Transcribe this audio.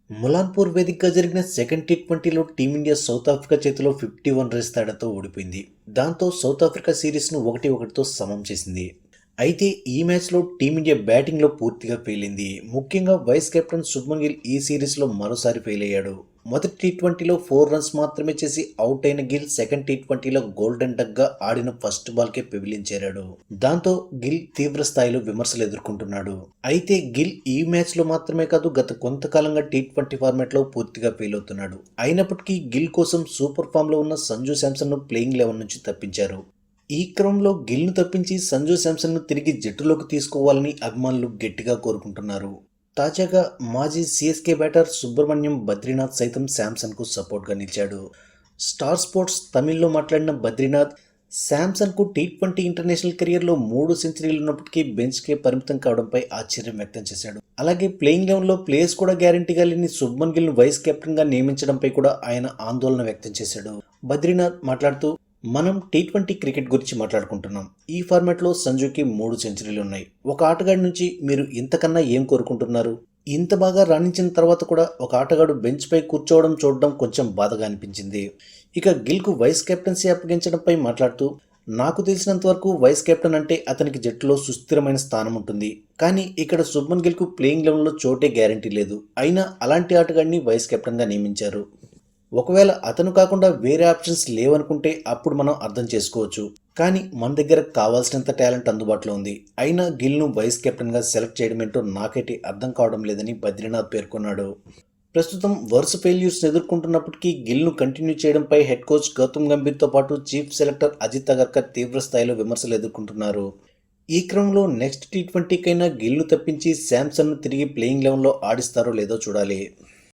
ములాన్పూర్ వేదికగా జరిగిన second టీ20లో team India south Africa చేతిలో 51 రన్స్ తేడాతో ఓడిపోయింది. దాంతో సౌత్ ఆఫ్రికా సిరీస్ను 1-1తో సమం చేసింది. అయితే ఈ మ్యాచ్లో టీమిండియా బ్యాటింగ్లో పూర్తిగా ఫెయిలైంది. ముఖ్యంగా వైస్ కెప్టెన్ శుభ్మన్ గిల్ ఈ సిరీస్లో మరోసారి ఫెయిల్ అయ్యాడు. మొదటి టీ20లో 4 రన్స్ మాత్రమే చేసి అవుట్ అయిన గిల్ సెకండ్ టీ20లో గోల్డెన్ డక్గా ఆడిన ఫస్ట్ బాల్కే పెవిలియన్ చేరాడు. దాంతో గిల్ తీవ్ర స్థాయిలో విమర్శలు ఎదుర్కొంటున్నాడు. అయితే గిల్ ఈ మ్యాచ్లో మాత్రమే కాదు గత కొంతకాలంగా టీ20 ఫార్మాట్లో పూర్తిగా ఫెయిల్ అవుతున్నాడు. అయినప్పటికీ గిల్ కోసం సూపర్ ఫామ్లో ఉన్న సంజు శాంసన్ను ప్లేయింగ్ 11 నుంచి తప్పించారు. ఈ క్రమంలో గిల్ను తప్పించి సంజు శాంసన్ను తిరిగి జట్టులోకి తీసుకోవాలని అభిమానులు గట్టిగా కోరుకుంటున్నారు. తాజాగా మాజీ సిఎస్కే బ్యాటర్ సుబ్రహ్మణ్యం బద్రీనాథ్ సైతం శాంసన్కు సపోర్ట్గా నిలిచాడు. స్టార్ స్పోర్ట్స్ తమిళ్లో మాట్లాడిన బద్రీనాథ్ శాంసన్కు టీ20 ఇంటర్నేషనల్ కెరియర్లో 3 సెంచరీలు ఉన్నప్పటికీ బెంచ్కే పరిమితం కావడంపై ఆశ్చర్యం వ్యక్తం చేశాడు. అలాగే ప్లేయింగ్ 11లో ప్లేయర్స్ కూడా గ్యారంటీగా లేని శుభ్మన్ గిల్ను వైస్ కెప్టెన్గా నియమించడంపై కూడా ఆయన ఆందోళన వ్యక్తం చేశాడు. బద్రీనాథ్ మాట్లాడుతూ, మనం టీ20 క్రికెట్ గురించి మాట్లాడుకుంటున్నాం. ఈ ఫార్మాట్లో సంజుకి 3 సెంచరీలు ఉన్నాయి. ఒక ఆటగాడి నుంచి మీరు ఇంతకన్నా ఏం కోరుకుంటున్నారు? ఇంత బాగా రాణించిన తర్వాత కూడా ఒక ఆటగాడు బెంచ్ పై కూర్చోవడం చూడడం కొంచెం బాధగా అనిపించింది. ఇక గిల్కు వైస్ కెప్టెన్సీ అప్పగించడంపై మాట్లాడుతూ, నాకు తెలిసినంత వరకు వైస్ కెప్టెన్ అంటే అతనికి జట్టులో సుస్థిరమైన స్థానం ఉంటుంది. కానీ ఇక్కడ శుభ్మన్ గిల్కు ప్లేయింగ్ 11లో చోటే గ్యారంటీ లేదు. అయినా అలాంటి ఆటగాడిని వైస్ కెప్టెన్గా నియమించారు. ఒకవేళ అతను కాకుండా వేరే ఆప్షన్స్ లేవనుకుంటే అప్పుడు మనం అర్థం చేసుకోవచ్చు. కానీ మన దగ్గర కావాల్సినంత టాలెంట్ అందుబాటులో ఉంది. అయినా గిల్ను వైస్ కెప్టెన్గా సెలెక్ట్ చేయడమేంటో నాకైతే అర్థం కావడం లేదని బద్రీనాథ్ పేర్కొన్నాడు. ప్రస్తుతం వరుస ఫెయిల్యూర్స్ ఎదుర్కొంటున్నప్పటికీ గిల్ను కంటిన్యూ చేయడంపై హెడ్ కోచ్ గౌతమ్ గంభీర్తో పాటు చీఫ్ సెలెక్టర్ అజిత్ అగర్కర్ తీవ్ర స్థాయిలో విమర్శలు ఎదుర్కొంటున్నారు. ఈ క్రమంలో నెక్స్ట్ టీ20కైనా గిల్ను తప్పించి శాంసన్ను తిరిగి ప్లేయింగ్ 11లో ఆడిస్తారో లేదో చూడాలి.